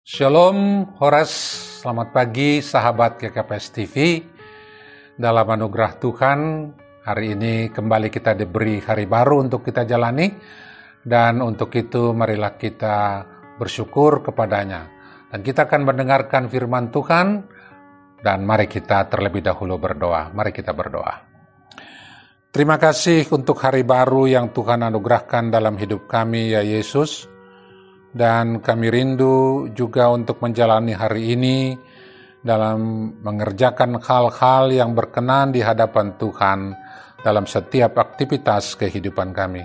Shalom, Horas, selamat pagi sahabat GKPS TV. Dalam anugerah Tuhan, hari ini kembali kita diberi hari baru untuk kita jalani. Dan untuk itu marilah kita bersyukur kepadanya. Dan kita akan mendengarkan firman Tuhan. Dan mari kita terlebih dahulu berdoa. Mari kita berdoa. Terima kasih untuk hari baru yang Tuhan anugerahkan dalam hidup kami, ya Yesus. Dan kami rindu juga untuk menjalani hari ini dalam mengerjakan hal-hal yang berkenan di hadapan Tuhan dalam setiap aktivitas kehidupan kami.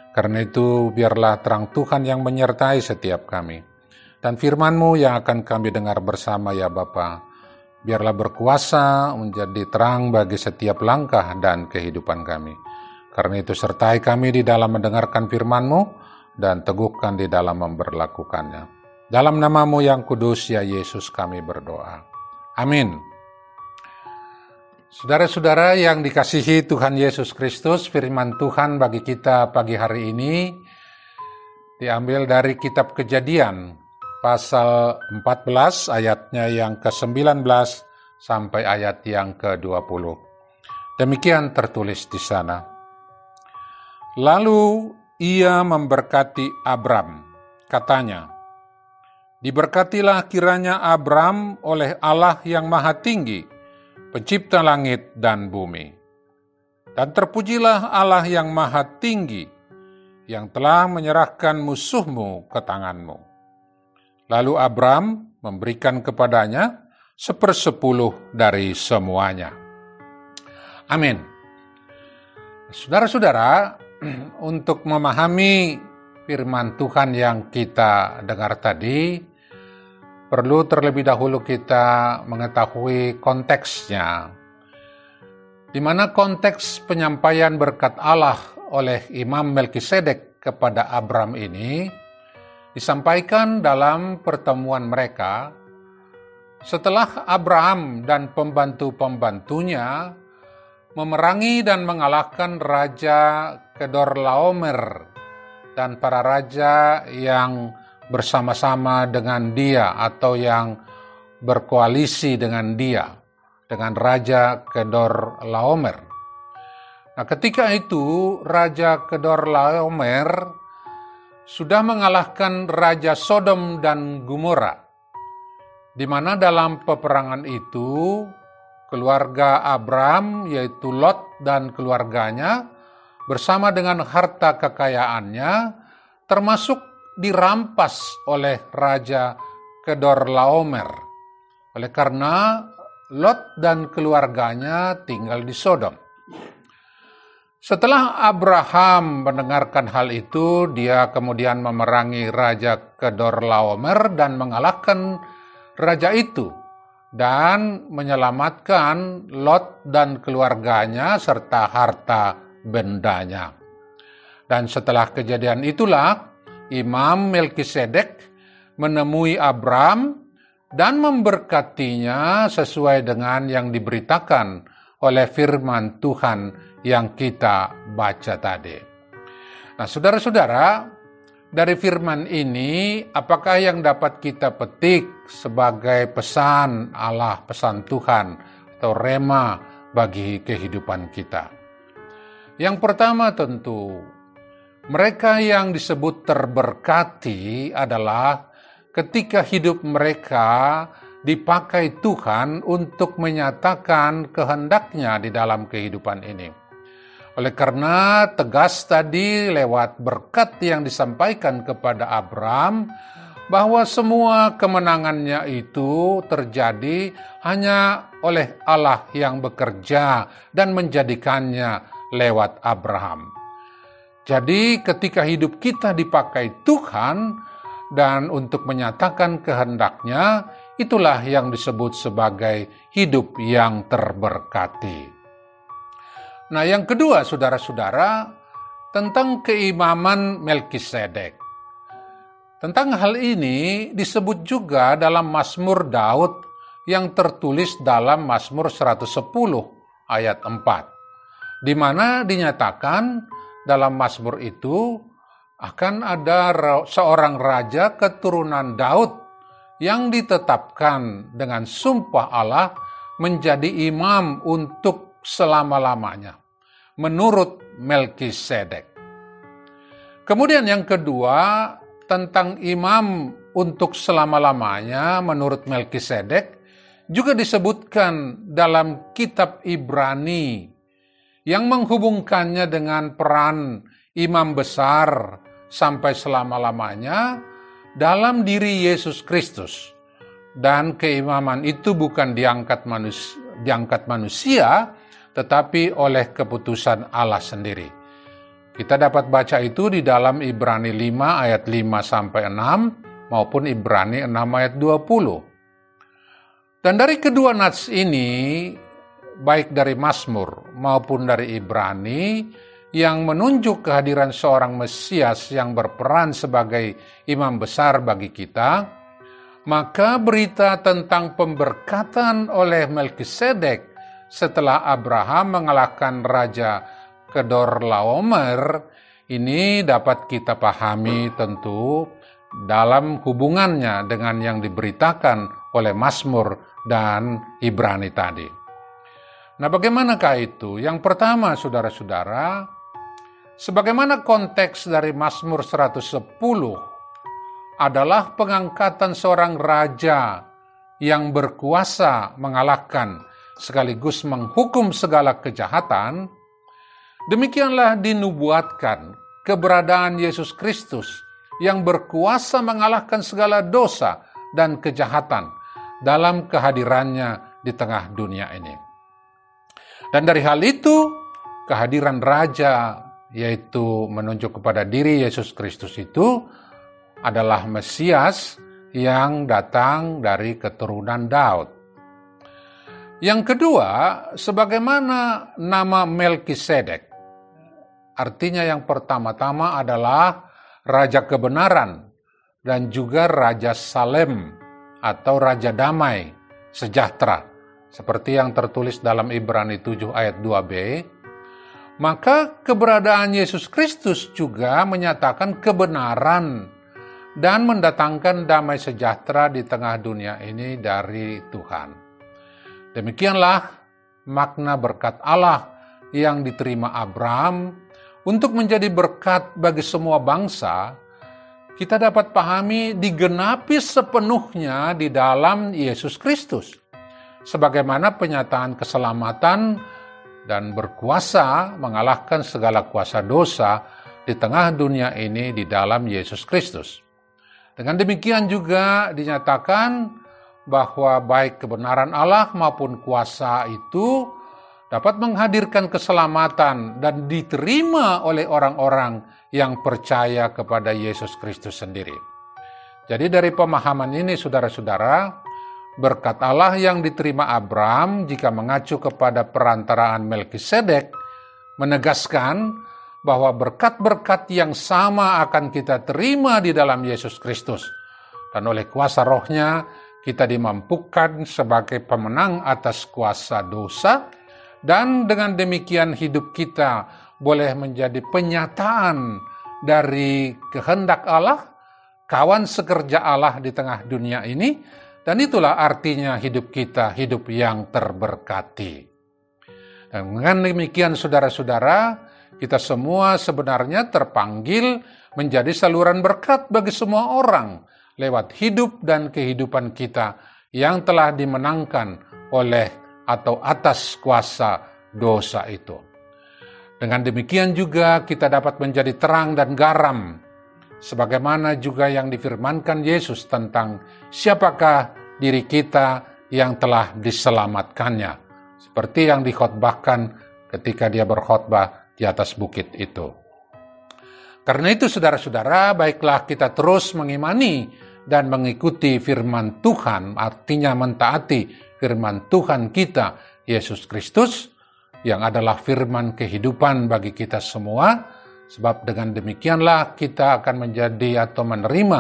Karena itu biarlah terang Tuhan yang menyertai setiap kami. Dan firman-Mu yang akan kami dengar bersama ya Bapa, biarlah berkuasa menjadi terang bagi setiap langkah dan kehidupan kami. Karena itu sertai kami di dalam mendengarkan firman-Mu, dan teguhkan di dalam memberlakukannya. Dalam nama-Mu yang kudus ya Yesus kami berdoa. Amin. Saudara-saudara yang dikasihi Tuhan Yesus Kristus, firman Tuhan bagi kita pagi hari ini diambil dari kitab Kejadian pasal 14 ayatnya yang ke-19 sampai ayat yang ke-20. Demikian tertulis di sana. Lalu ia memberkati Abram, katanya, "Diberkatilah kiranya Abram oleh Allah yang Maha Tinggi, pencipta langit dan bumi. Dan terpujilah Allah yang Maha Tinggi, yang telah menyerahkan musuhmu ke tanganmu." Lalu Abram memberikan kepadanya 1/10 dari semuanya. Amin. Saudara-saudara, untuk memahami firman Tuhan yang kita dengar tadi, perlu terlebih dahulu kita mengetahui konteksnya. Di mana konteks penyampaian berkat Allah oleh Imam Melkisedek kepada Abram ini disampaikan dalam pertemuan mereka setelah Abraham dan pembantu-pembantunya memerangi dan mengalahkan Raja Kedorlaomer dan para raja yang bersama-sama dengan dia atau yang berkoalisi dengan dia, dengan Raja Kedorlaomer. Nah, ketika itu Raja Kedorlaomer sudah mengalahkan Raja Sodom dan Gomora, di mana dalam peperangan itu keluarga Abram, yaitu Lot dan keluarganya, bersama dengan harta kekayaannya, termasuk dirampas oleh Raja Kedorlaomer. Oleh karena Lot dan keluarganya tinggal di Sodom. Setelah Abraham mendengarkan hal itu, dia kemudian memerangi Raja Kedorlaomer dan mengalahkan raja itu, dan menyelamatkan Lot dan keluarganya serta harta bendanya. Dan setelah kejadian itulah Imam Melkisedek menemui Abram dan memberkatinya sesuai dengan yang diberitakan oleh firman Tuhan yang kita baca tadi. Nah, saudara-saudara, dari firman ini, apakah yang dapat kita petik sebagai pesan Allah, pesan Tuhan, atau rema bagi kehidupan kita? Yang pertama tentu, mereka yang disebut terberkati adalah ketika hidup mereka dipakai Tuhan untuk menyatakan kehendaknya di dalam kehidupan ini. Oleh karena tegas tadi lewat berkat yang disampaikan kepada Abram, bahwa semua kemenangannya itu terjadi hanya oleh Allah yang bekerja dan menjadikannya lewat Abraham. Jadi ketika hidup kita dipakai Tuhan dan untuk menyatakan kehendaknya, itulah yang disebut sebagai hidup yang terberkati. Nah, yang kedua, saudara-saudara, tentang keimaman Melkisedek. Tentang hal ini disebut juga dalam Mazmur Daud yang tertulis dalam Mazmur 110 ayat 4. Di mana dinyatakan dalam Mazmur itu akan ada seorang raja keturunan Daud yang ditetapkan dengan sumpah Allah menjadi imam untuk selama-lamanya, menurut Melkisedek. Kemudian yang kedua, tentang imam untuk selama-lamanya menurut Melkisedek juga disebutkan dalam kitab Ibrani yang menghubungkannya dengan peran imam besar sampai selama-lamanya dalam diri Yesus Kristus. Dan keimaman itu bukan diangkat manusia, tetapi oleh keputusan Allah sendiri. Kita dapat baca itu di dalam Ibrani 5 ayat 5-6 maupun Ibrani 6 ayat 20. Dan dari kedua nats ini, baik dari Mazmur maupun dari Ibrani, yang menunjuk kehadiran seorang Mesias yang berperan sebagai imam besar bagi kita, maka berita tentang pemberkatan oleh Melkisedek setelah Abraham mengalahkan Raja Kedorlaomer ini dapat kita pahami tentu dalam hubungannya dengan yang diberitakan oleh Mazmur dan Ibrani tadi. Nah, bagaimanakah itu? Yang pertama, saudara-saudara, sebagaimana konteks dari Mazmur 110 adalah pengangkatan seorang raja yang berkuasa mengalahkan sekaligus menghukum segala kejahatan, demikianlah dinubuatkan keberadaan Yesus Kristus yang berkuasa mengalahkan segala dosa dan kejahatan dalam kehadirannya di tengah dunia ini. Dan dari hal itu, kehadiran raja, yaitu menunjuk kepada diri Yesus Kristus itu, adalah Mesias yang datang dari keturunan Daud. Yang kedua, sebagaimana nama Melkisedek, artinya yang pertama-tama adalah Raja Kebenaran dan juga Raja Salem atau Raja Damai, Sejahtera, seperti yang tertulis dalam Ibrani 7 ayat 2b, maka keberadaan Yesus Kristus juga menyatakan kebenaran dan mendatangkan damai sejahtera di tengah dunia ini dari Tuhan. Demikianlah makna berkat Allah yang diterima Abraham untuk menjadi berkat bagi semua bangsa, kita dapat pahami digenapi sepenuhnya di dalam Yesus Kristus, sebagaimana penyataan keselamatan dan berkuasa mengalahkan segala kuasa dosa di tengah dunia ini di dalam Yesus Kristus. Dengan demikian juga dinyatakan bahwa baik kebenaran Allah maupun kuasa itu dapat menghadirkan keselamatan dan diterima oleh orang-orang yang percaya kepada Yesus Kristus sendiri. Jadi dari pemahaman ini, saudara-saudara, berkat Allah yang diterima Abraham jika mengacu kepada perantaraan Melkisedek menegaskan bahwa berkat-berkat yang sama akan kita terima di dalam Yesus Kristus. Dan oleh kuasa Roh-Nya, kita dimampukan sebagai pemenang atas kuasa dosa, dan dengan demikian hidup kita boleh menjadi penyataan dari kehendak Allah, kawan sekerja Allah di tengah dunia ini, dan itulah artinya hidup kita, hidup yang terberkati. Dan dengan demikian, saudara-saudara, kita semua sebenarnya terpanggil menjadi saluran berkat bagi semua orang lewat hidup dan kehidupan kita yang telah dimenangkan oleh atau atas kuasa dosa itu. Dengan demikian juga kita dapat menjadi terang dan garam, sebagaimana juga yang difirmankan Yesus tentang siapakah diri kita yang telah diselamatkannya, seperti yang dikhotbahkan ketika dia berkhotbah di atas bukit itu. Karena itu, saudara-saudara, baiklah kita terus mengimani dan mengikuti firman Tuhan, artinya mentaati firman Tuhan kita, Yesus Kristus, yang adalah firman kehidupan bagi kita semua, sebab dengan demikianlah kita akan menjadi atau menerima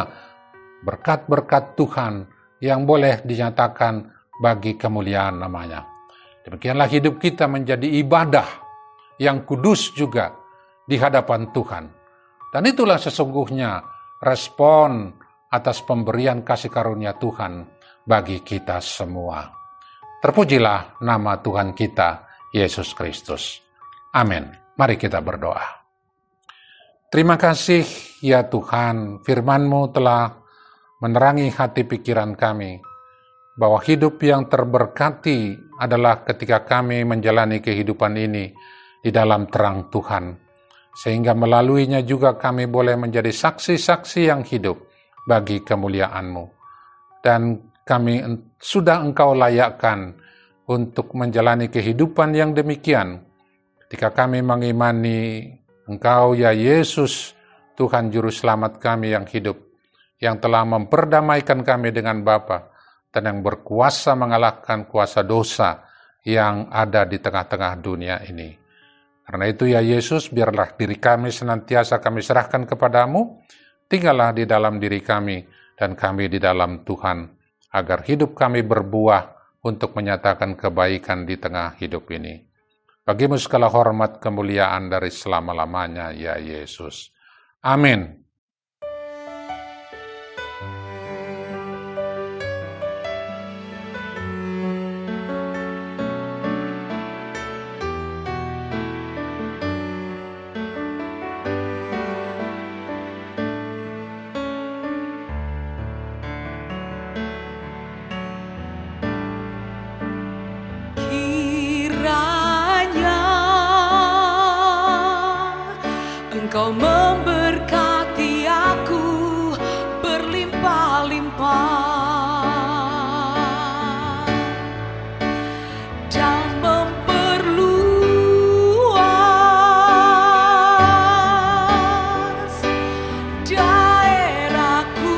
berkat-berkat Tuhan yang boleh dinyatakan bagi kemuliaan namanya. Demikianlah hidup kita menjadi ibadah yang kudus juga di hadapan Tuhan. Dan itulah sesungguhnya respon atas pemberian kasih karunia Tuhan bagi kita semua. Terpujilah nama Tuhan kita, Yesus Kristus. Amin. Mari kita berdoa. Terima kasih ya Tuhan, firman-Mu telah menerangi hati pikiran kami, bahwa hidup yang terberkati adalah ketika kami menjalani kehidupan ini di dalam terang Tuhan, sehingga melaluinya juga kami boleh menjadi saksi-saksi yang hidup bagi kemuliaan-Mu. Dan kami sudah Engkau layakkan untuk menjalani kehidupan yang demikian, ketika kami mengimani Engkau ya Yesus, Tuhan Juru Selamat kami yang hidup, yang telah memperdamaikan kami dengan Bapa dan yang berkuasa mengalahkan kuasa dosa yang ada di tengah-tengah dunia ini. Karena itu ya Yesus, biarlah diri kami senantiasa kami serahkan kepadamu, tinggallah di dalam diri kami dan kami di dalam Tuhan, agar hidup kami berbuah untuk menyatakan kebaikan di tengah hidup ini. Bagimu segala hormat kemuliaan dari selama-lamanya ya Yesus. Amin. Engkau memberkati aku berlimpah-limpah dan memperluas daerahku,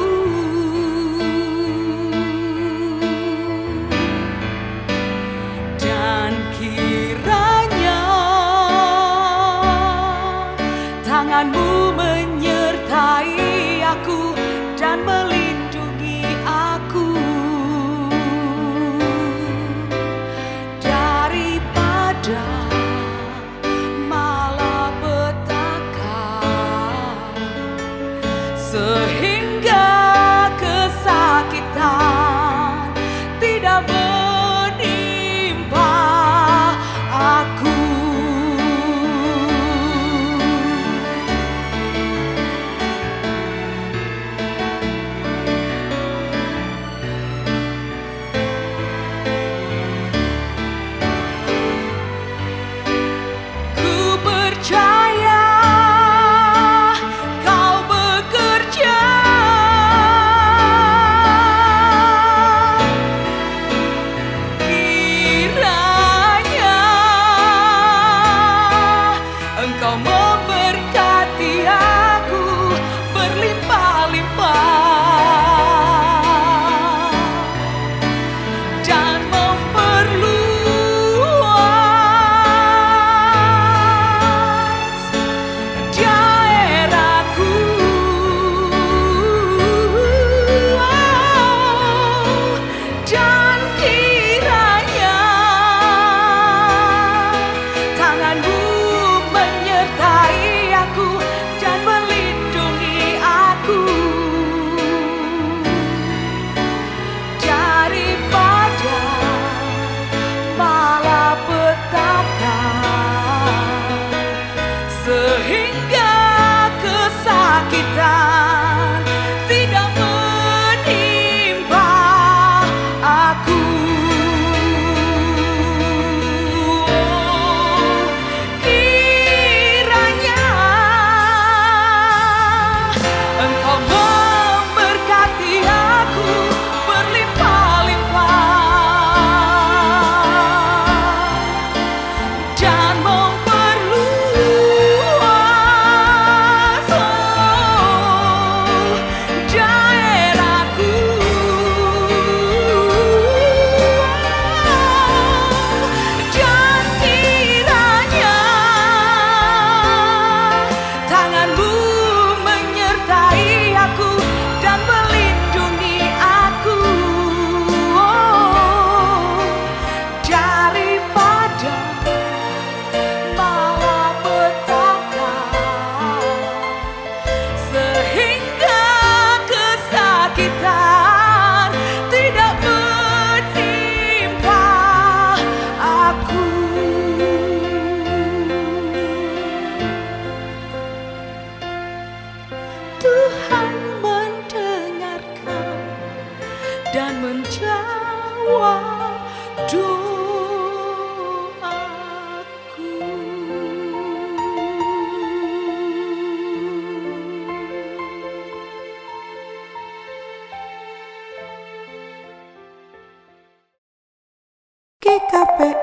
dan kiranya tangan-Mu menyertai aku dan melindungi aku daripada malapetaka, sehingga kesakitan tidak menimpa aku.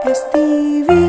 STV.